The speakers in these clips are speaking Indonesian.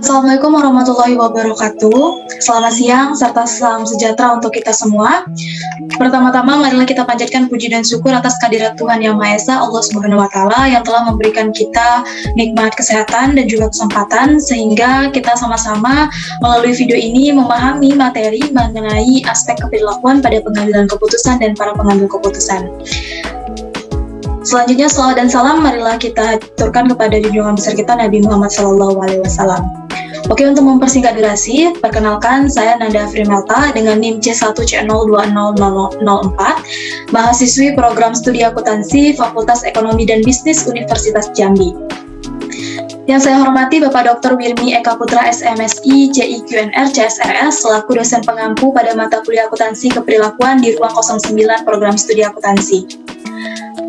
Assalamualaikum warahmatullahi wabarakatuh. Selamat siang serta salam sejahtera untuk kita semua. Pertama-tama marilah kita panjatkan puji dan syukur atas kehadirat Tuhan Yang Maha Esa, Allah Subhanahu wa taala, yang telah memberikan kita nikmat kesehatan dan juga kesempatan sehingga kita sama-sama melalui video ini memahami materi mengenai aspek keperilakuan pada pengambilan keputusan dan para pengambil keputusan. Selanjutnya, salawat dan salam marilah kita aturkan kepada junjungan besar kita Nabi Muhammad SAW. Oke, untuk mempersingkat durasi, perkenalkan saya Nanda Frimelta dengan NIM C1C020004, mahasiswi program studi akuntansi Fakultas Ekonomi dan Bisnis Universitas Jambi. Yang saya hormati Bapak Dr. Wirmi Eka Putra SMSI CIQNR CSRS selaku dosen pengampu pada mata kuliah akuntansi keperilakuan di ruang 09 program studi akuntansi.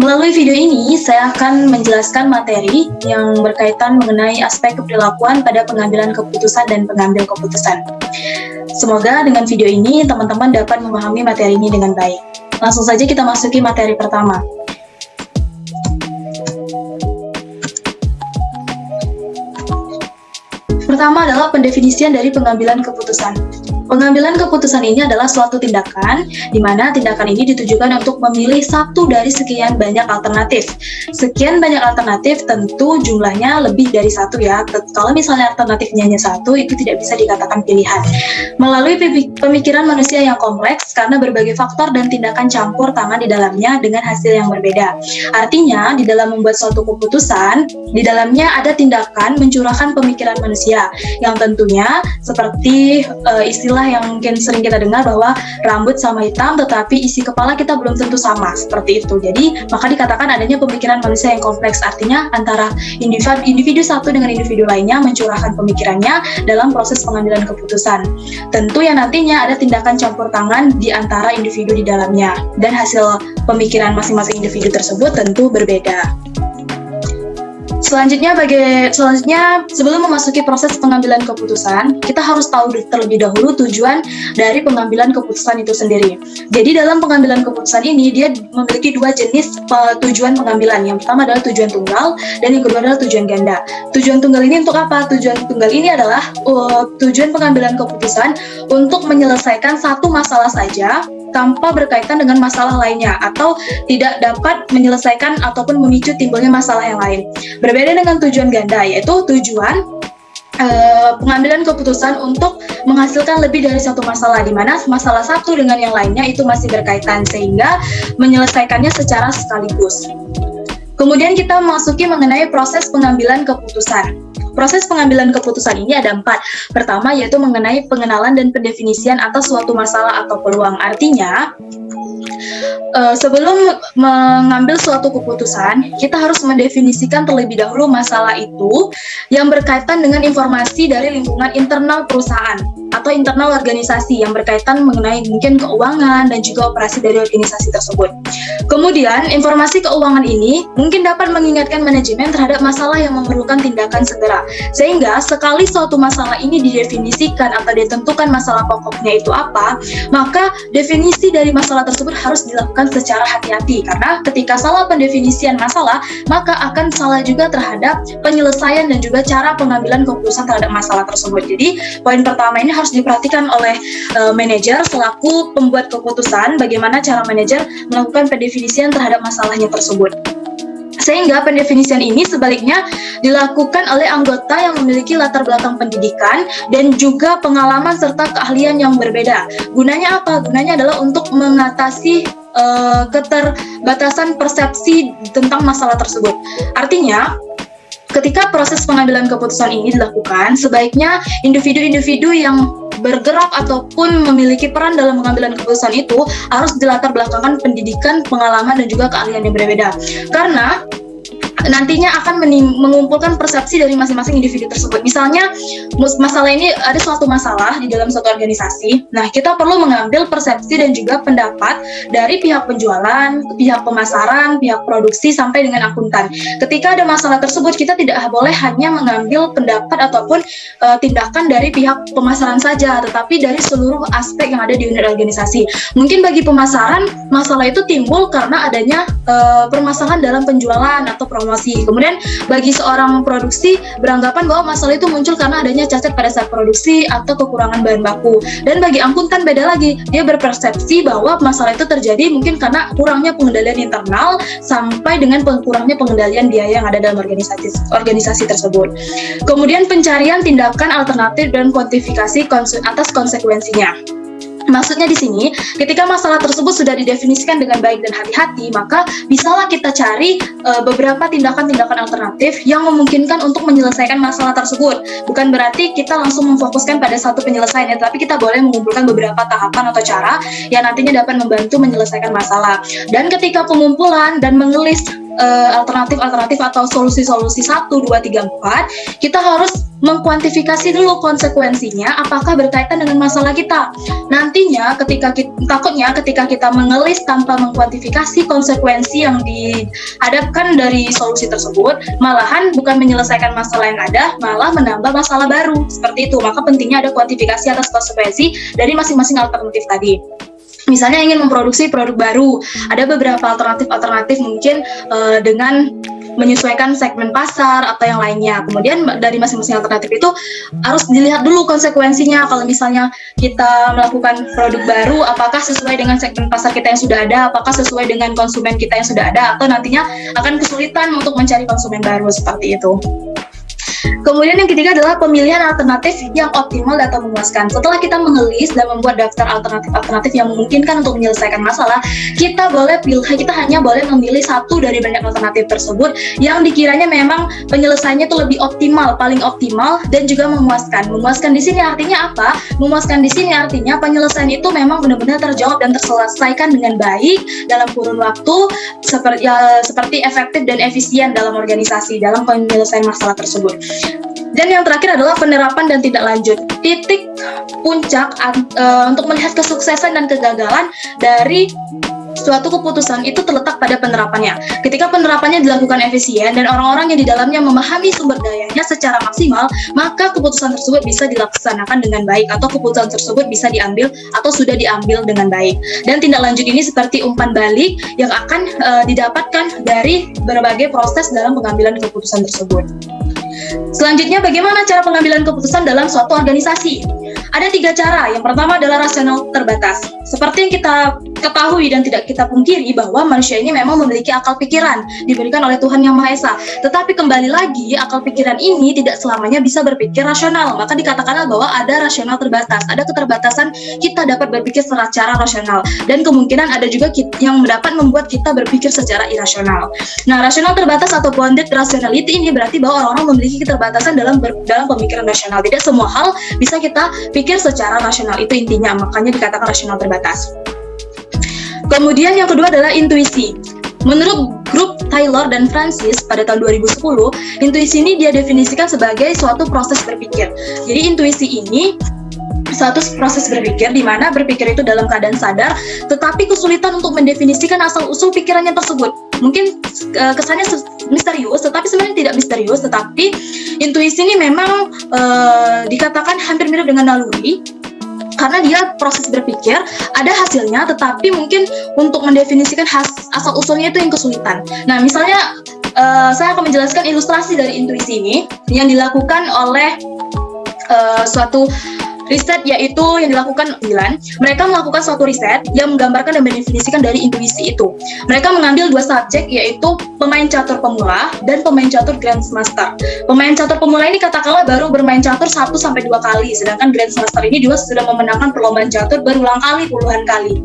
Melalui video ini, saya akan menjelaskan materi yang berkaitan mengenai aspek keperilakuan pada pengambilan keputusan dan pengambil keputusan. Semoga dengan video ini, teman-teman dapat memahami materi ini dengan baik. Langsung saja kita masuki materi pertama. Pertama adalah pendefinisian dari pengambilan keputusan. Pengambilan keputusan ini adalah suatu tindakan di mana tindakan ini ditujukan untuk memilih satu dari sekian banyak alternatif. Sekian banyak alternatif tentu jumlahnya lebih dari satu ya. Kalau misalnya alternatifnya hanya satu, itu tidak bisa dikatakan pilihan. Melalui pemikiran manusia yang kompleks karena berbagai faktor dan tindakan campur tangan di dalamnya dengan hasil yang berbeda. Artinya, di dalam membuat suatu keputusan, di dalamnya ada tindakan mencurahkan pemikiran manusia yang tentunya seperti istilah yang mungkin sering kita dengar bahwa rambut sama hitam tetapi isi kepala kita belum tentu sama, seperti itu. Jadi maka dikatakan adanya pemikiran manusia yang kompleks, artinya antara individu satu dengan individu lainnya mencurahkan pemikirannya dalam proses pengambilan keputusan. Tentu yang nantinya ada tindakan campur tangan di antara individu di dalamnya dan hasil pemikiran masing-masing individu tersebut tentu berbeda. Selanjutnya, sebelum memasuki proses pengambilan keputusan, kita harus tahu terlebih dahulu tujuan dari pengambilan keputusan itu sendiri. Jadi dalam pengambilan keputusan ini, dia memiliki dua jenis tujuan pengambilan. Yang pertama adalah tujuan tunggal, dan yang kedua adalah tujuan ganda. Tujuan tunggal ini untuk apa? Tujuan tunggal ini adalah tujuan pengambilan keputusan untuk menyelesaikan satu masalah saja, tanpa berkaitan dengan masalah lainnya atau tidak dapat menyelesaikan ataupun memicu timbulnya masalah yang lain. Berbeda dengan tujuan ganda, yaitu tujuan pengambilan keputusan untuk menghasilkan lebih dari satu masalah, di mana masalah satu dengan yang lainnya itu masih berkaitan sehingga menyelesaikannya secara sekaligus. Kemudian kita masuki mengenai proses pengambilan keputusan. Proses pengambilan keputusan ini ada 4. Pertama yaitu mengenai pengenalan dan pendefinisian atas suatu masalah atau peluang. Artinya, sebelum mengambil suatu keputusan, kita harus mendefinisikan terlebih dahulu masalah itu yang berkaitan dengan informasi dari lingkungan internal perusahaan atau internal organisasi yang berkaitan mengenai mungkin keuangan dan juga operasi dari organisasi tersebut. Kemudian, informasi keuangan ini mungkin dapat mengingatkan manajemen terhadap masalah yang memerlukan tindakan segera. Sehingga, sekali suatu masalah ini didefinisikan atau ditentukan masalah pokoknya itu apa, maka definisi dari masalah tersebut harus dilakukan secara hati-hati. Karena ketika salah pendefinisian masalah, maka akan salah juga terhadap penyelesaian dan juga cara pengambilan keputusan terhadap masalah tersebut. Jadi, poin pertama ini harus diperhatikan oleh manajer selaku pembuat keputusan, bagaimana cara manajer melakukan pendefinisian terhadap masalahnya tersebut. Sehingga pendefinisian ini sebaliknya dilakukan oleh anggota yang memiliki latar belakang pendidikan dan juga pengalaman serta keahlian yang berbeda. Gunanya apa? Gunanya adalah untuk mengatasi keterbatasan persepsi tentang masalah tersebut. Artinya, ketika proses pengambilan keputusan ini dilakukan, sebaiknya individu-individu yang bergerak ataupun memiliki peran dalam pengambilan keputusan itu harus dilatar belakangkan pendidikan, pengalaman, dan juga keahlian yang berbeda. Karena nantinya akan mengumpulkan persepsi dari masing-masing individu tersebut. Misalnya, masalah ini ada suatu masalah di dalam suatu organisasi. Nah, kita perlu mengambil persepsi dan juga pendapat dari pihak penjualan, pihak pemasaran, pihak produksi, sampai dengan akuntan. Ketika ada masalah tersebut, kita tidak boleh hanya mengambil pendapat ataupun tindakan dari pihak pemasaran saja, tetapi dari seluruh aspek yang ada di unit organisasi. Mungkin bagi pemasaran, masalah itu timbul karena adanya permasalahan dalam penjualan atau promosi. Kemudian bagi seorang produksi beranggapan bahwa masalah itu muncul karena adanya cacat pada saat produksi atau kekurangan bahan baku. Dan bagi akuntan beda lagi, dia berpersepsi bahwa masalah itu terjadi mungkin karena kurangnya pengendalian internal sampai dengan kurangnya pengendalian biaya yang ada dalam organisasi tersebut. Kemudian pencarian tindakan alternatif dan kuantifikasi atas konsekuensinya. Maksudnya di sini, ketika masalah tersebut sudah didefinisikan dengan baik dan hati-hati, maka bisalah kita cari beberapa tindakan-tindakan alternatif yang memungkinkan untuk menyelesaikan masalah tersebut. Bukan berarti kita langsung memfokuskan pada satu penyelesaian, ya, tapi kita boleh mengumpulkan beberapa tahapan atau cara yang nantinya dapat membantu menyelesaikan masalah. Dan ketika pengumpulan dan mengelis alternatif-alternatif atau solusi-solusi 1, 2, 3, 4, kita harus mengkuantifikasi dulu konsekuensinya apakah berkaitan dengan masalah kita. Nantinya ketika kita mengelis tanpa mengkuantifikasi konsekuensi yang dihadapkan dari solusi tersebut, malahan bukan menyelesaikan masalah yang ada, malah menambah masalah baru. Seperti itu, maka pentingnya ada kuantifikasi atas konsekuensi dari masing-masing alternatif tadi. Misalnya ingin memproduksi produk baru, ada beberapa alternatif mungkin dengan menyesuaikan segmen pasar atau yang lainnya. Kemudian dari masing-masing alternatif itu harus dilihat dulu konsekuensinya. Kalau misalnya kita melakukan produk baru, apakah sesuai dengan segmen pasar kita yang sudah ada, apakah sesuai dengan konsumen kita yang sudah ada, atau nantinya akan kesulitan untuk mencari konsumen baru, seperti itu. Kemudian yang ketiga adalah pemilihan alternatif yang optimal atau memuaskan. Setelah kita mengelis dan membuat daftar alternatif-alternatif yang memungkinkan untuk menyelesaikan masalah, kita hanya boleh memilih satu dari banyak alternatif tersebut yang dikiranya memang penyelesaiannya itu lebih optimal, paling optimal, dan juga memuaskan. Memuaskan di sini artinya apa? Memuaskan di sini artinya penyelesaian itu memang benar-benar terjawab dan terselesaikan dengan baik dalam kurun waktu seperti efektif dan efisien dalam organisasi dalam penyelesaian masalah tersebut. Dan yang terakhir adalah penerapan dan tindak lanjut. Titik puncak untuk melihat kesuksesan dan kegagalan dari suatu keputusan itu terletak pada penerapannya. Ketika penerapannya dilakukan efisien dan orang-orang yang di dalamnya memahami sumber dayanya secara maksimal, maka keputusan tersebut bisa dilaksanakan dengan baik atau keputusan tersebut bisa diambil atau sudah diambil dengan baik. Dan tindak lanjut ini seperti umpan balik yang akan didapatkan dari berbagai proses dalam pengambilan keputusan tersebut. Selanjutnya, bagaimana cara pengambilan keputusan dalam suatu organisasi? Ada 3 cara. Yang pertama adalah rasional terbatas. Seperti yang kita ketahui dan tidak kita pungkiri bahwa manusia ini memang memiliki akal pikiran diberikan oleh Tuhan Yang Maha Esa. Tetapi kembali lagi, akal pikiran ini tidak selamanya bisa berpikir rasional. Maka dikatakanlah bahwa ada rasional terbatas. Ada keterbatasan kita dapat berpikir secara rasional. Dan kemungkinan ada juga yang dapat membuat kita berpikir secara irasional. Nah, rasional terbatas atau bounded rationality ini berarti bahwa orang-orang memiliki keterbatasan dalam pemikiran rasional. Tidak semua hal bisa kita pikir secara rasional, itu intinya, makanya dikatakan rasional terbatas. Kemudian yang kedua adalah intuisi. Menurut grup Taylor dan Francis pada tahun 2010, intuisi ini dia definisikan sebagai suatu proses berpikir. Jadi intuisi ini suatu proses berpikir di mana berpikir itu dalam keadaan sadar, tetapi kesulitan untuk mendefinisikan asal-usul pikirannya tersebut. Mungkin kesannya misterius, tetapi sebenarnya tidak misterius, tetapi intuisi ini memang dikatakan hampir mirip dengan naluri, karena dia proses berpikir, ada hasilnya, tetapi mungkin untuk mendefinisikan asal-usulnya itu yang kesulitan. Nah, misalnya saya akan menjelaskan ilustrasi dari intuisi ini yang dilakukan oleh suatu riset, yaitu yang dilakukan Milan. Mereka melakukan suatu riset yang menggambarkan dan mendefinisikan dari intuisi itu. Mereka mengambil 2 subjek, yaitu pemain catur pemula dan pemain catur grandmaster. Pemain catur pemula ini katakanlah baru bermain catur 1-2 kali, sedangkan grandmaster ini juga sudah memenangkan perlombaan catur berulang kali, puluhan kali.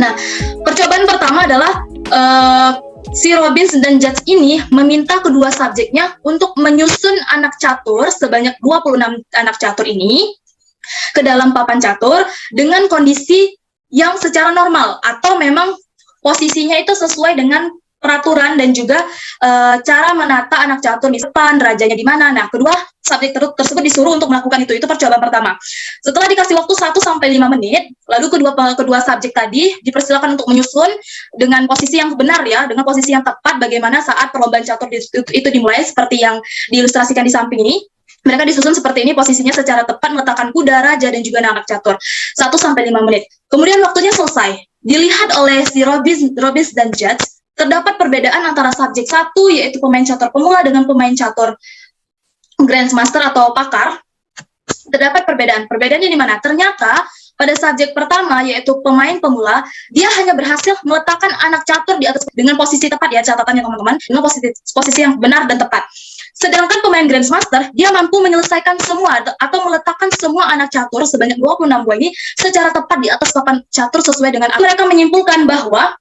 Nah, percobaan pertama adalah si Robbins dan Judge ini meminta kedua subjeknya untuk menyusun anak catur sebanyak 26 anak catur ini ke dalam papan catur dengan kondisi yang secara normal atau memang posisinya itu sesuai dengan peraturan dan juga cara menata anak catur di depan, rajanya di mana. Nah, kedua subjek tersebut disuruh untuk melakukan itu. Itu percobaan pertama. Setelah dikasih waktu 1-5 menit, lalu kedua subjek tadi dipersilakan untuk menyusun dengan posisi yang benar, ya, dengan posisi yang tepat bagaimana saat perlombaan catur itu dimulai, seperti yang diilustrasikan di samping ini. Mereka disusun seperti ini, posisinya secara tepat meletakkan kuda, raja, dan juga anak catur. 1-5 menit. Kemudian waktunya selesai. Dilihat oleh si Robbins dan Judge, terdapat perbedaan antara subjek 1 yaitu pemain catur pemula dengan pemain catur Grandmaster atau pakar. Terdapat perbedaan. Perbedaannya di mana? Ternyata pada subjek pertama yaitu pemain pemula, dia hanya berhasil meletakkan anak catur di atas dengan posisi tepat ya, catatannya teman-teman, dengan posisi yang benar dan tepat. Sedangkan pemain Grandmaster, dia mampu menyelesaikan semua atau meletakkan semua anak catur sebanyak 26 buah ini secara tepat di atas papan catur sesuai dengan mereka menyimpulkan bahwa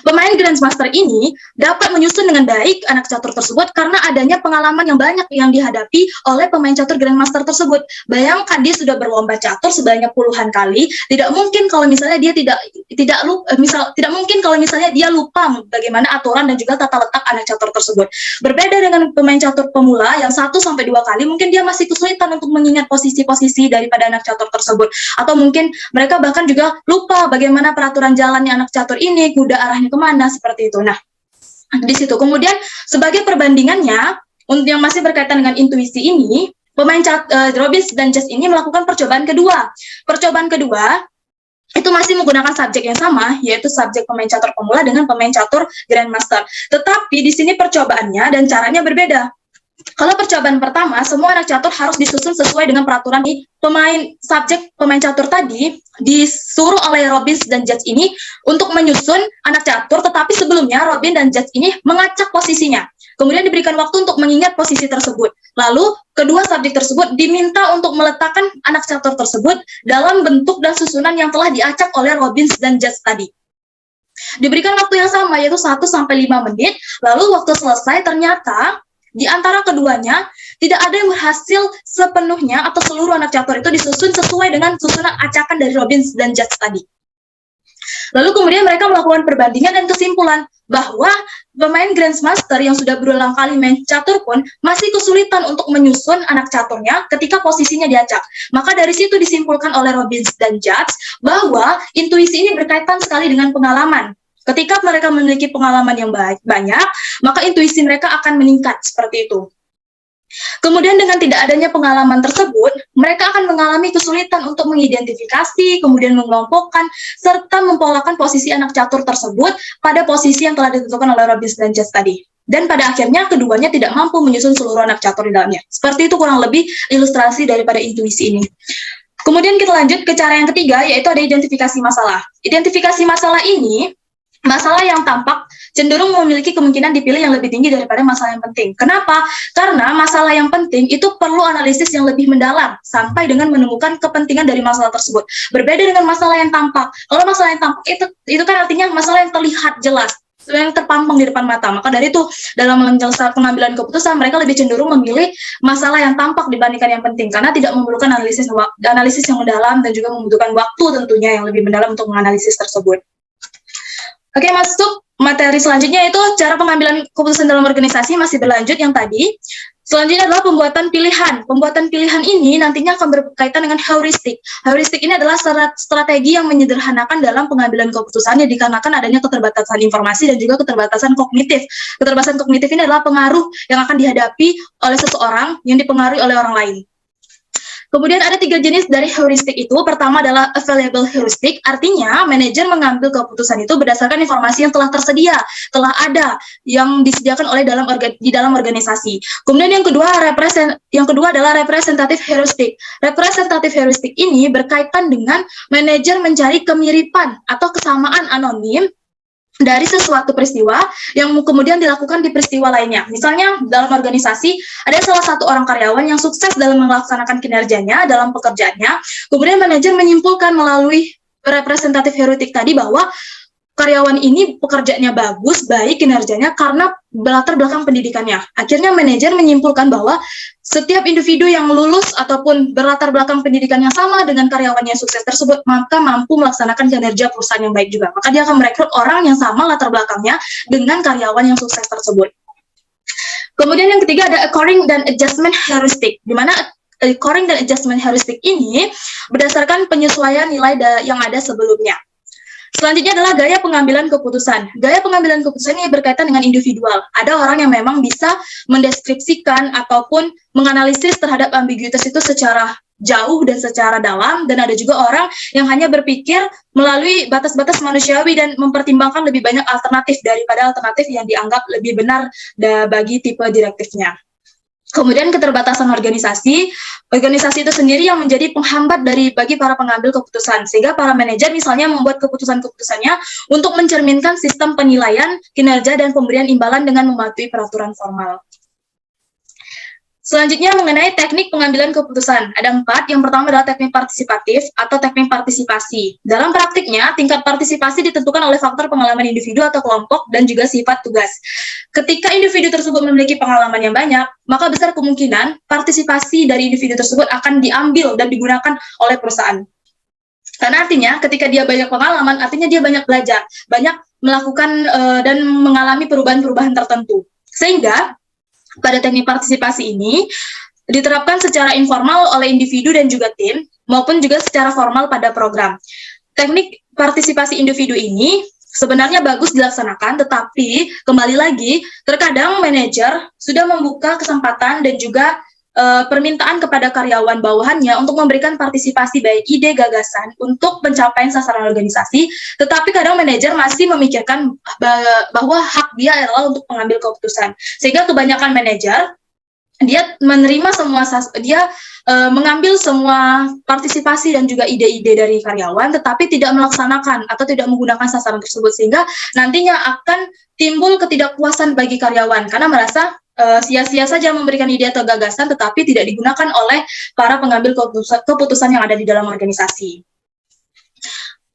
pemain Grandmaster ini dapat menyusun dengan baik anak catur tersebut karena adanya pengalaman yang banyak yang dihadapi oleh pemain catur Grandmaster tersebut. Bayangkan dia sudah berlomba catur sebanyak puluhan kali, tidak mungkin kalau misalnya dia tidak mungkin kalau misalnya dia lupa bagaimana aturan dan juga tata letak anak catur tersebut. Berbeda dengan pemain catur pemula yang 1 sampai 2 kali, mungkin dia masih kesulitan untuk mengingat posisi-posisi daripada anak catur tersebut, atau mungkin mereka bahkan juga lupa bagaimana peraturan jalannya anak catur ini, kuda arahnya kemana, seperti itu. Nah, di situ kemudian sebagai perbandingannya, untuk yang masih berkaitan dengan intuisi ini, pemain Robbins dan Judge ini melakukan percobaan kedua. Percobaan kedua itu masih menggunakan subjek yang sama, yaitu subjek pemain catur pemula dengan pemain catur Grandmaster. Tetapi di sini percobaannya dan caranya berbeda. Kalau percobaan pertama, semua anak catur harus disusun sesuai dengan peraturan di subjek pemain catur tadi disuruh oleh Robbins dan Judge ini untuk menyusun anak catur, tetapi sebelumnya Robbins dan Judge ini mengacak posisinya. Kemudian diberikan waktu untuk mengingat posisi tersebut. Lalu, kedua subjek tersebut diminta untuk meletakkan anak catur tersebut dalam bentuk dan susunan yang telah diacak oleh Robbins dan Judge tadi. Diberikan waktu yang sama, yaitu 1-5 menit, lalu waktu selesai ternyata di antara keduanya tidak ada yang berhasil sepenuhnya atau seluruh anak catur itu disusun sesuai dengan susunan acakan dari Robbins dan Judge tadi. Lalu kemudian mereka melakukan perbandingan dan kesimpulan bahwa pemain Grandmaster yang sudah berulang kali main catur pun masih kesulitan untuk menyusun anak caturnya ketika posisinya diacak. Maka dari situ disimpulkan oleh Robbins dan Judge bahwa intuisi ini berkaitan sekali dengan pengalaman. Ketika mereka memiliki pengalaman yang banyak, maka intuisi mereka akan meningkat seperti itu. Kemudian dengan tidak adanya pengalaman tersebut, mereka akan mengalami kesulitan untuk mengidentifikasi, kemudian mengelompokkan, serta mempolakan posisi anak catur tersebut pada posisi yang telah ditentukan oleh Robbins dan Judge tadi. Dan pada akhirnya keduanya tidak mampu menyusun seluruh anak catur di dalamnya. Seperti itu kurang lebih ilustrasi daripada intuisi ini. Kemudian kita lanjut ke cara yang ketiga, yaitu ada identifikasi masalah. Identifikasi masalah ini, masalah yang tampak cenderung memiliki kemungkinan dipilih yang lebih tinggi daripada masalah yang penting. Kenapa? Karena masalah yang penting itu perlu analisis yang lebih mendalam sampai dengan menemukan kepentingan dari masalah tersebut. Berbeda dengan masalah yang tampak. Kalau masalah yang tampak itu kan artinya masalah yang terlihat jelas, yang terpampang di depan mata. Maka dari itu dalam pengambilan keputusan mereka lebih cenderung memilih masalah yang tampak dibandingkan yang penting karena tidak memerlukan analisis yang mendalam dan juga membutuhkan waktu tentunya yang lebih mendalam untuk menganalisis tersebut. Oke, masuk materi selanjutnya itu cara pengambilan keputusan dalam organisasi masih berlanjut yang tadi. Selanjutnya adalah pembuatan pilihan. Pembuatan pilihan ini nantinya akan berkaitan dengan heuristik. Heuristik ini adalah strategi yang menyederhanakan dalam pengambilan keputusan yang dikarenakan adanya keterbatasan informasi dan juga keterbatasan kognitif. Keterbatasan kognitif ini adalah pengaruh yang akan dihadapi oleh seseorang yang dipengaruhi oleh orang lain. Kemudian ada 3 jenis dari heuristik itu. Pertama adalah available heuristik, artinya manajer mengambil keputusan itu berdasarkan informasi yang telah tersedia, telah ada, yang disediakan oleh di dalam organisasi. Kemudian yang kedua adalah representative heuristik. Representative heuristik ini berkaitan dengan manajer mencari kemiripan atau kesamaan anonim dari sesuatu peristiwa yang kemudian dilakukan di peristiwa lainnya. Misalnya dalam organisasi ada salah satu orang karyawan yang sukses dalam melaksanakan kinerjanya dalam pekerjaannya, kemudian manajer menyimpulkan melalui representatif heuristik tadi bahwa karyawan ini pekerjaannya bagus, baik kinerjanya karena latar belakang pendidikannya. Akhirnya manajer menyimpulkan bahwa setiap individu yang lulus ataupun berlatar belakang pendidikan yang sama dengan karyawan yang sukses tersebut, maka mampu melaksanakan kinerja perusahaan yang baik juga. Maka dia akan merekrut orang yang sama latar belakangnya dengan karyawan yang sukses tersebut. Kemudian yang ketiga ada according dan adjustment heuristic, di mana according dan adjustment heuristic ini berdasarkan penyesuaian nilai yang ada sebelumnya. Selanjutnya adalah gaya pengambilan keputusan. Gaya pengambilan keputusan ini berkaitan dengan individual. Ada orang yang memang bisa mendeskripsikan ataupun menganalisis terhadap ambiguitas itu secara jauh dan secara dalam, dan ada juga orang yang hanya berpikir melalui batas-batas manusiawi dan mempertimbangkan lebih banyak alternatif daripada alternatif yang dianggap lebih benar bagi tipe direktifnya. Kemudian keterbatasan organisasi itu sendiri yang menjadi penghambat bagi para pengambil keputusan, sehingga para manajer misalnya membuat keputusan-keputusannya untuk mencerminkan sistem penilaian, kinerja, dan pemberian imbalan dengan mematuhi peraturan formal. Selanjutnya mengenai teknik pengambilan keputusan. Ada 4. Yang pertama adalah teknik partisipatif atau teknik partisipasi. Dalam praktiknya, tingkat partisipasi ditentukan oleh faktor pengalaman individu atau kelompok dan juga sifat tugas. Ketika individu tersebut memiliki pengalaman yang banyak, maka besar kemungkinan partisipasi dari individu tersebut akan diambil dan digunakan oleh perusahaan. Karena artinya ketika dia banyak pengalaman, artinya dia banyak belajar, banyak melakukan dan mengalami perubahan-perubahan tertentu. Sehingga pada teknik partisipasi ini diterapkan secara informal oleh individu dan juga tim, maupun juga secara formal pada program. Teknik partisipasi individu ini sebenarnya bagus dilaksanakan, tetapi kembali lagi, terkadang manajer sudah membuka kesempatan dan juga permintaan kepada karyawan bawahannya untuk memberikan partisipasi baik ide, gagasan untuk pencapaian sasaran organisasi, tetapi kadang manajer masih memikirkan bahwa hak dia adalah untuk mengambil keputusan. Sehingga kebanyakan manajer dia menerima semua, mengambil semua partisipasi dan juga ide-ide dari karyawan, tetapi tidak melaksanakan atau tidak menggunakan sasaran tersebut, sehingga nantinya akan timbul ketidakpuasan bagi karyawan karena merasa sia-sia saja memberikan ide atau gagasan, tetapi tidak digunakan oleh para pengambil keputusan yang ada di dalam organisasi.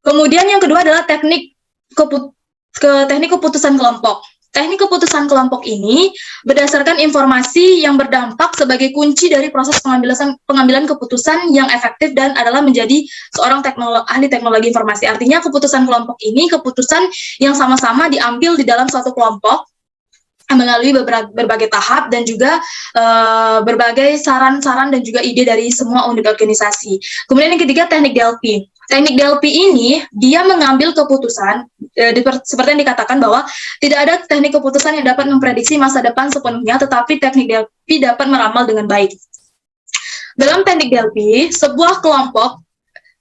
Kemudian yang kedua adalah teknik keputusan kelompok. Teknik keputusan kelompok ini berdasarkan informasi yang berdampak sebagai kunci dari proses pengambilan keputusan yang efektif dan adalah menjadi seorang ahli teknologi informasi. Artinya keputusan kelompok ini keputusan yang sama-sama diambil di dalam suatu kelompok melalui berbagai tahap dan juga berbagai saran-saran dan juga ide dari semua unit organisasi. Kemudian yang ketiga, teknik DLP. Teknik DLP ini dia mengambil keputusan seperti yang dikatakan bahwa tidak ada teknik keputusan yang dapat memprediksi masa depan sepenuhnya, tetapi teknik DLP dapat meramal dengan baik. Dalam teknik DLP, sebuah kelompok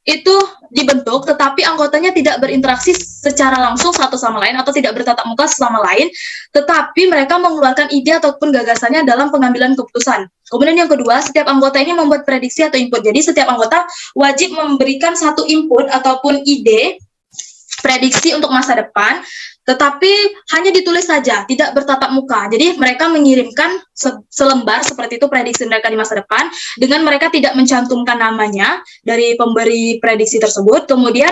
itu dibentuk, tetapi anggotanya tidak berinteraksi secara langsung satu sama lain atau tidak bertatap muka sama lain, tetapi mereka mengeluarkan ide ataupun gagasannya dalam pengambilan keputusan. Kemudian yang kedua, setiap anggota ini membuat prediksi atau input. Jadi setiap anggota wajib memberikan satu input ataupun ide prediksi untuk masa depan, tetapi hanya ditulis saja, tidak bertatap muka. Jadi mereka mengirimkan selembar seperti itu prediksi mereka di masa depan, dengan mereka tidak mencantumkan namanya dari pemberi prediksi tersebut. Kemudian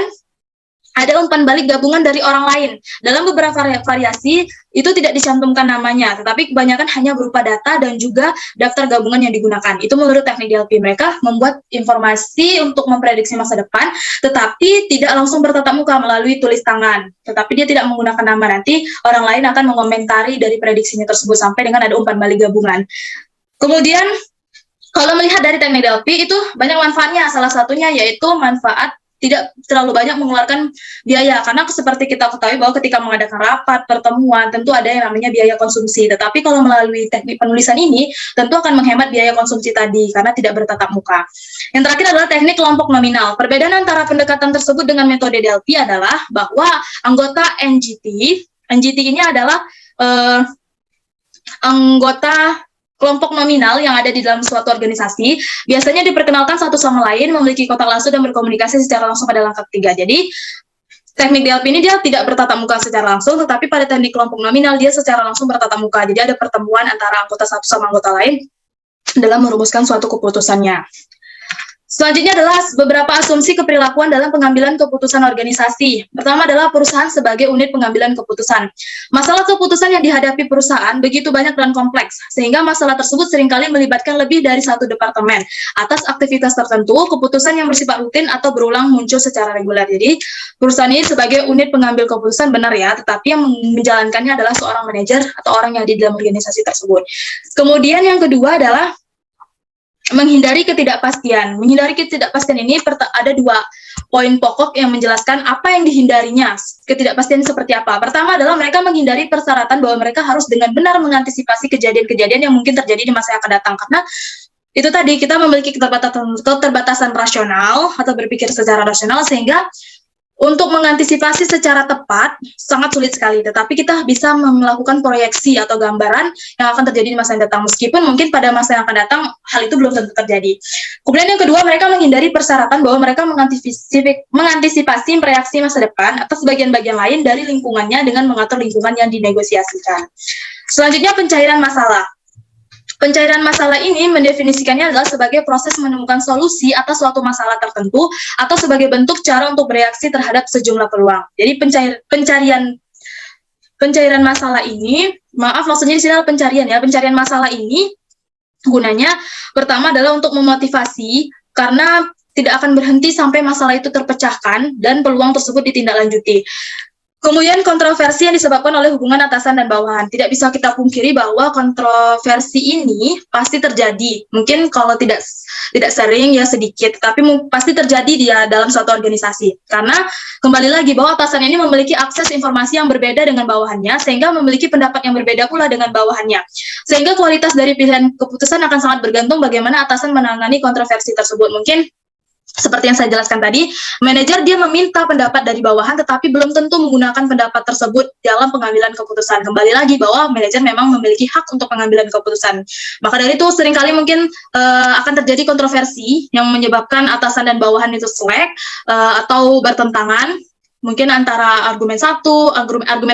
ada umpan balik gabungan dari orang lain. Dalam beberapa variasi itu tidak dicantumkan namanya, tetapi kebanyakan hanya berupa data dan juga daftar gabungan yang digunakan. Itu menurut teknik DLP, mereka membuat informasi untuk memprediksi masa depan, tetapi tidak langsung bertatap muka melalui tulis tangan. Tetapi dia tidak menggunakan nama, nanti orang lain akan mengomentari dari prediksinya tersebut sampai dengan ada umpan balik gabungan. Kemudian kalau melihat dari teknik DLP itu banyak manfaatnya, salah satunya yaitu manfaat tidak terlalu banyak mengeluarkan biaya, karena seperti kita ketahui bahwa ketika mengadakan rapat, pertemuan, tentu ada yang namanya biaya konsumsi. Tetapi kalau melalui teknik penulisan ini, tentu akan menghemat biaya konsumsi tadi, karena tidak bertatap muka. Yang terakhir adalah teknik kelompok nominal. Perbedaan antara pendekatan tersebut dengan metode DLP adalah bahwa anggota NGT ini adalah anggota kelompok nominal yang ada di dalam suatu organisasi, biasanya diperkenalkan satu sama lain, memiliki kontak langsung dan berkomunikasi secara langsung pada langkah ketiga. Jadi, teknik DLP ini dia tidak bertatap muka secara langsung, tetapi pada teknik kelompok nominal dia secara langsung bertatap muka. Jadi ada pertemuan antara anggota satu sama anggota lain dalam merumuskan suatu keputusannya. Selanjutnya adalah beberapa asumsi keperilakuan dalam pengambilan keputusan organisasi. Pertama adalah perusahaan sebagai unit pengambilan keputusan. Masalah keputusan yang dihadapi perusahaan begitu banyak dan kompleks, sehingga masalah tersebut seringkali melibatkan lebih dari satu departemen. Atas aktivitas tertentu, keputusan yang bersifat rutin atau berulang muncul secara reguler. Jadi, perusahaan ini sebagai unit pengambil keputusan benar ya, tetapi yang menjalankannya adalah seorang manajer atau orang yang ada di dalam organisasi tersebut. Kemudian yang kedua adalah menghindari ketidakpastian. Menghindari ketidakpastian ini ada dua poin pokok yang menjelaskan apa yang dihindarinya. Ketidakpastian seperti apa? Pertama adalah mereka menghindari persyaratan bahwa mereka harus dengan benar mengantisipasi kejadian-kejadian yang mungkin terjadi di masa yang akan datang. Karena itu tadi kita memiliki keterbatasan rasional atau berpikir secara rasional, sehingga untuk mengantisipasi secara tepat sangat sulit sekali, tetapi kita bisa melakukan proyeksi atau gambaran yang akan terjadi di masa yang datang, meskipun mungkin pada masa yang akan datang hal itu belum tentu terjadi. Kemudian yang kedua, mereka menghindari persyaratan bahwa mereka mengantisipasi reaksi masa depan atau sebagian-bagian lain dari lingkungannya dengan mengatur lingkungan yang dinegosiasikan. Selanjutnya, pencairan masalah. Pencairan masalah ini mendefinisikannya adalah sebagai proses menemukan solusi atas suatu masalah tertentu atau sebagai bentuk cara untuk bereaksi terhadap sejumlah peluang. Jadi pencairan masalah ini, maksudnya di sini adalah pencarian ya. Pencarian masalah ini gunanya pertama adalah untuk memotivasi, karena tidak akan berhenti sampai masalah itu terpecahkan dan peluang tersebut ditindaklanjuti. Kemudian kontroversi yang disebabkan oleh hubungan atasan dan bawahan. Tidak bisa kita pungkiri bahwa kontroversi ini pasti terjadi. Mungkin kalau tidak sering ya sedikit, tapi pasti terjadi di dalam suatu organisasi. Karena kembali lagi bahwa atasan ini memiliki akses informasi yang berbeda dengan bawahannya, sehingga memiliki pendapat yang berbeda pula dengan bawahannya. Sehingga kualitas dari pilihan keputusan akan sangat bergantung bagaimana atasan menangani kontroversi tersebut. Mungkin seperti yang saya jelaskan tadi, manajer dia meminta pendapat dari bawahan, tetapi belum tentu menggunakan pendapat tersebut dalam pengambilan keputusan. Kembali lagi bahwa manajer memang memiliki hak untuk pengambilan keputusan. Maka dari itu seringkali mungkin akan terjadi kontroversi yang menyebabkan atasan dan bawahan itu selek atau bertentangan. Mungkin antara argumen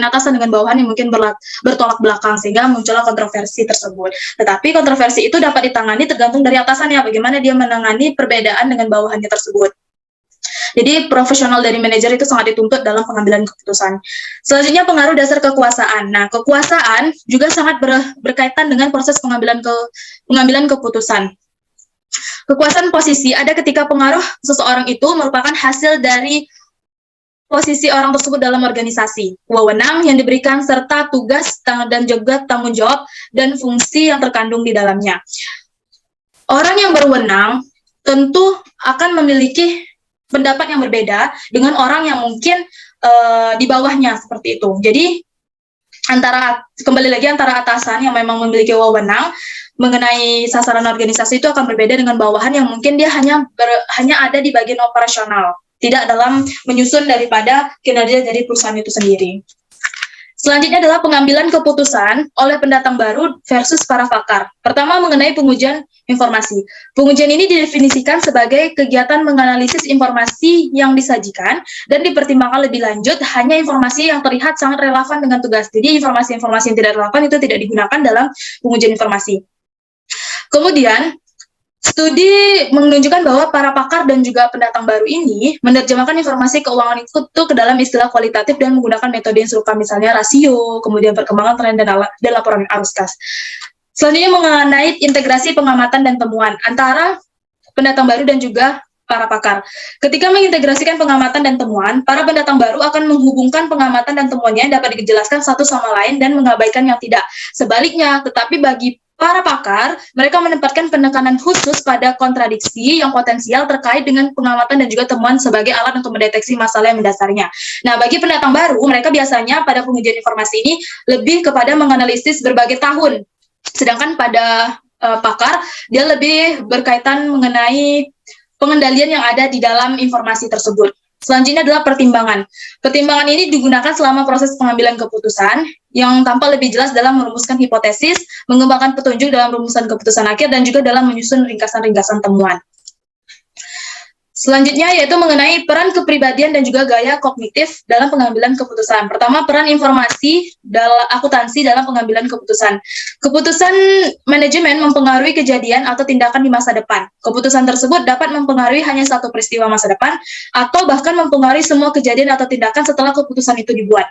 atasan dengan bawahan yang mungkin bertolak belakang, sehingga muncullah kontroversi tersebut. Tetapi kontroversi itu dapat ditangani tergantung dari atasannya, bagaimana dia menangani perbedaan dengan bawahannya tersebut. Jadi profesional dari manajer itu sangat dituntut dalam pengambilan keputusan. Selanjutnya, pengaruh dasar kekuasaan. Nah, kekuasaan juga sangat berkaitan dengan proses pengambilan keputusan. Kekuasaan posisi ada ketika pengaruh seseorang itu merupakan hasil dari posisi orang tersebut dalam organisasi, wewenang yang diberikan, serta tugas dan juga tanggung jawab dan fungsi yang terkandung di dalamnya. Orang yang berwenang tentu akan memiliki pendapat yang berbeda dengan orang yang mungkin di bawahnya, seperti itu. Jadi kembali lagi antara atasan yang memang memiliki wewenang mengenai sasaran organisasi itu akan berbeda dengan bawahan yang mungkin dia hanya ada di bagian operasional, tidak dalam menyusun daripada kinerja dari perusahaan itu sendiri. Selanjutnya adalah pengambilan keputusan oleh pendatang baru versus para pakar. Pertama, mengenai pengujian informasi. Pengujian ini didefinisikan sebagai kegiatan menganalisis informasi yang disajikan dan dipertimbangkan lebih lanjut hanya informasi yang terlihat sangat relevan dengan tugas. Jadi informasi-informasi yang tidak relevan itu tidak digunakan dalam pengujian informasi. Kemudian, studi menunjukkan bahwa para pakar dan juga pendatang baru ini menerjemahkan informasi keuangan itu ke dalam istilah kualitatif dan menggunakan metode yang serupa, misalnya rasio, kemudian perkembangan tren dan laporan arus kas. Selanjutnya mengenai integrasi pengamatan dan temuan antara pendatang baru dan juga para pakar. Ketika mengintegrasikan pengamatan dan temuan, para pendatang baru akan menghubungkan pengamatan dan temuannya yang dapat dijelaskan satu sama lain dan mengabaikan yang tidak. Sebaliknya, tetapi bagi para pakar, mereka menempatkan penekanan khusus pada kontradiksi yang potensial terkait dengan pengamatan dan juga temuan sebagai alat untuk mendeteksi masalah yang mendasarnya. Nah, bagi pendatang baru, mereka biasanya pada pengujian informasi ini lebih kepada menganalisis berbagai tahun. Sedangkan pada pakar, dia lebih berkaitan mengenai pengendalian yang ada di dalam informasi tersebut. Selanjutnya adalah pertimbangan. Pertimbangan ini digunakan selama proses pengambilan keputusan yang tampak lebih jelas dalam merumuskan hipotesis, mengembangkan petunjuk dalam rumusan keputusan akhir, dan juga dalam menyusun ringkasan-ringkasan temuan. Selanjutnya yaitu mengenai peran kepribadian dan juga gaya kognitif dalam pengambilan keputusan. Pertama, peran informasi dalam akuntansi dalam pengambilan keputusan. Keputusan manajemen mempengaruhi kejadian atau tindakan di masa depan. Keputusan tersebut dapat mempengaruhi hanya satu peristiwa masa depan atau bahkan mempengaruhi semua kejadian atau tindakan setelah keputusan itu dibuat.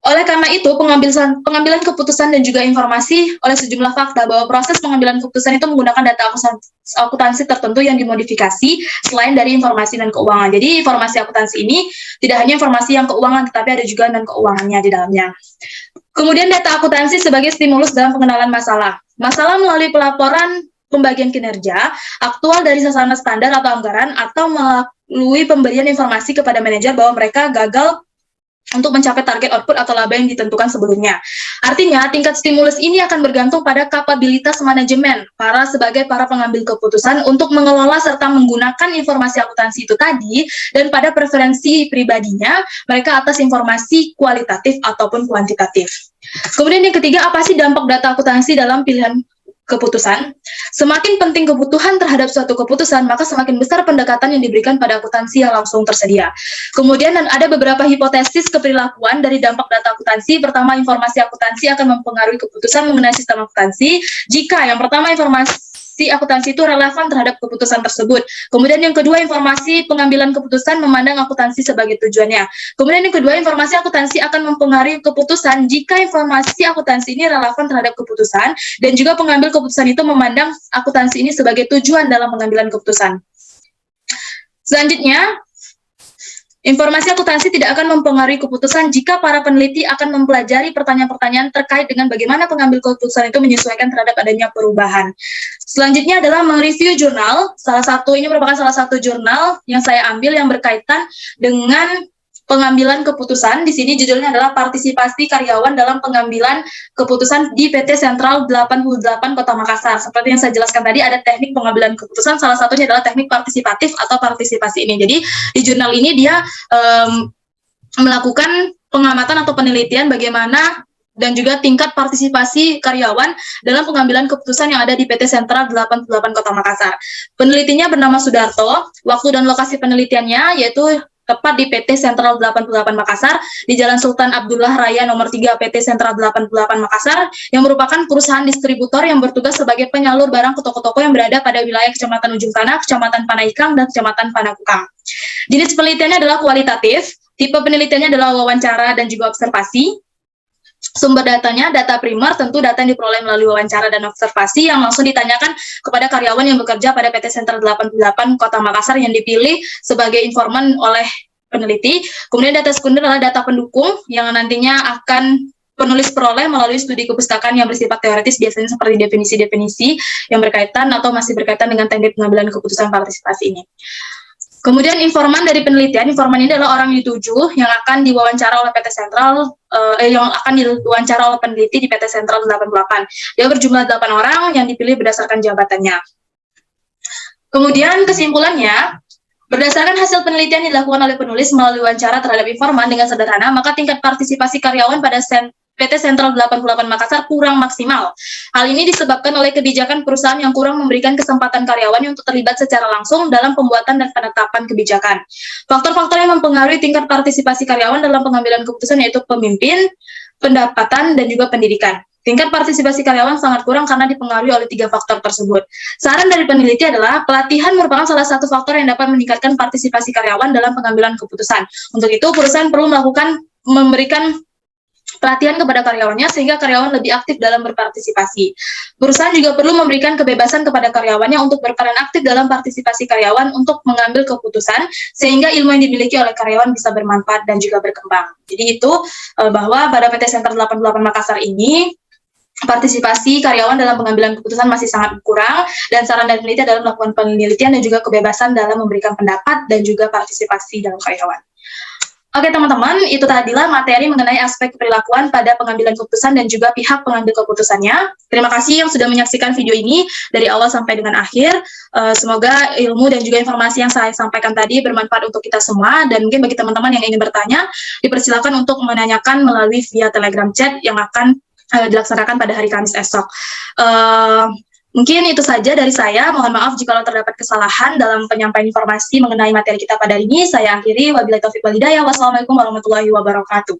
Oleh karena itu, pengambilan keputusan dan juga informasi oleh sejumlah fakta bahwa proses pengambilan keputusan itu menggunakan data akuntansi tertentu yang dimodifikasi selain dari informasi dan keuangan. Jadi informasi akuntansi ini tidak hanya informasi yang keuangan, tetapi ada juga non-keuangannya di dalamnya. Kemudian data akuntansi sebagai stimulus dalam pengenalan masalah. Masalah melalui pelaporan pembagian kinerja, aktual dari sasaran standar atau anggaran, atau melalui pemberian informasi kepada manajer bahwa mereka gagal untuk mencapai target output atau laba yang ditentukan sebelumnya. Artinya, tingkat stimulus ini akan bergantung pada kapabilitas manajemen sebagai para pengambil keputusan untuk mengelola serta menggunakan informasi akuntansi itu tadi, dan pada preferensi pribadinya mereka atas informasi kualitatif ataupun kuantitatif. Kemudian yang ketiga, apa sih dampak data akuntansi dalam pilihan keputusan? Semakin penting kebutuhan terhadap suatu keputusan, maka semakin besar pendekatan yang diberikan pada akuntansi yang langsung tersedia. Kemudian ada beberapa hipotesis keperilakuan dari dampak data akuntansi. Pertama, informasi akuntansi akan mempengaruhi keputusan mengenai sistem akuntansi. Jika yang pertama, informasi akuntansi itu relevan terhadap keputusan tersebut. Kemudian yang kedua, informasi pengambilan keputusan memandang akuntansi sebagai tujuannya. Kemudian yang kedua, informasi akuntansi akan mempengaruhi keputusan jika informasi akuntansi ini relevan terhadap keputusan dan juga pengambil keputusan itu memandang akuntansi ini sebagai tujuan dalam pengambilan keputusan. Selanjutnya, informasi akuntansi tidak akan mempengaruhi keputusan jika para peneliti akan mempelajari pertanyaan-pertanyaan terkait dengan bagaimana pengambil keputusan itu menyesuaikan terhadap adanya perubahan. Selanjutnya adalah mereview jurnal. Ini merupakan salah satu jurnal yang saya ambil yang berkaitan dengan pengambilan keputusan. Di sini judulnya adalah partisipasi karyawan dalam pengambilan keputusan di PT Sentral 88 Kota Makassar. Seperti yang saya jelaskan tadi, ada teknik pengambilan keputusan, salah satunya adalah teknik partisipatif atau partisipasi ini. Jadi di jurnal ini dia melakukan pengamatan atau penelitian bagaimana dan juga tingkat partisipasi karyawan dalam pengambilan keputusan yang ada di PT Sentral 88 Kota Makassar. Penelitinya bernama Sudarto. Waktu dan lokasi penelitiannya yaitu tepat di PT Sentral 88 Makassar, di Jalan Sultan Abdullah Raya nomor 3 PT Sentral 88 Makassar, yang merupakan perusahaan distributor yang bertugas sebagai penyalur barang ke toko-toko yang berada pada wilayah Kecamatan Ujung Tanah, Kecamatan Panaikang, dan Kecamatan Panakukang. Jenis penelitiannya adalah kualitatif, tipe penelitiannya adalah wawancara dan juga observasi. Sumber datanya, data primer, tentu data yang diperoleh melalui wawancara dan observasi yang langsung ditanyakan kepada karyawan yang bekerja pada PT Sentral 88 Kota Makassar yang dipilih sebagai informan oleh peneliti. Kemudian data sekunder adalah data pendukung yang nantinya akan penulis peroleh melalui studi kepustakaan yang bersifat teoritis, biasanya seperti definisi-definisi yang berkaitan atau masih berkaitan dengan teknik pengambilan keputusan partisipasi ini. Kemudian informan dari penelitian, informan ini adalah orang yang dituju yang akan diwawancara oleh PT Sentral, yang akan diwawancara oleh peneliti di PT Sentral 88. Dia berjumlah 8 orang yang dipilih berdasarkan jabatannya. Kemudian kesimpulannya, berdasarkan hasil penelitian yang dilakukan oleh penulis melalui wawancara terhadap informan dengan sederhana, maka tingkat partisipasi karyawan pada PT Sentral 88 Makassar kurang maksimal. Hal ini disebabkan oleh kebijakan perusahaan yang kurang memberikan kesempatan karyawannya untuk terlibat secara langsung dalam pembuatan dan penetapan kebijakan. Faktor-faktor yang mempengaruhi tingkat partisipasi karyawan dalam pengambilan keputusan yaitu pemimpin, pendapatan, dan juga pendidikan. Tingkat partisipasi karyawan sangat kurang karena dipengaruhi oleh 3 faktor tersebut. Saran dari peneliti adalah pelatihan merupakan salah satu faktor yang dapat meningkatkan partisipasi karyawan dalam pengambilan keputusan. Untuk itu, perusahaan perlu memberikan pelatihan kepada karyawannya sehingga karyawan lebih aktif dalam berpartisipasi. Perusahaan juga perlu memberikan kebebasan kepada karyawannya untuk berperan aktif dalam partisipasi karyawan untuk mengambil keputusan sehingga ilmu yang dimiliki oleh karyawan bisa bermanfaat dan juga berkembang. Jadi itu bahwa pada PT Sentral 88 Makassar ini partisipasi karyawan dalam pengambilan keputusan masih sangat kurang, dan saran dari peneliti adalah melakukan penelitian dan juga kebebasan dalam memberikan pendapat dan juga partisipasi dalam karyawan. Oke teman-teman, itu tadilah materi mengenai aspek perilakuan pada pengambilan keputusan dan juga pihak pengambil keputusannya. Terima kasih yang sudah menyaksikan video ini dari awal sampai dengan akhir. Semoga ilmu dan juga informasi yang saya sampaikan tadi bermanfaat untuk kita semua, dan mungkin bagi teman-teman yang ingin bertanya, dipersilakan untuk menanyakan melalui via Telegram chat yang akan dilaksanakan pada hari Kamis esok. Mungkin itu saja dari saya. Mohon maaf jika terdapat kesalahan dalam penyampaian informasi mengenai materi kita pada hari ini. Saya akhiri. Wabillahi taufiq wal hidayah. Wassalamualaikum warahmatullahi wabarakatuh.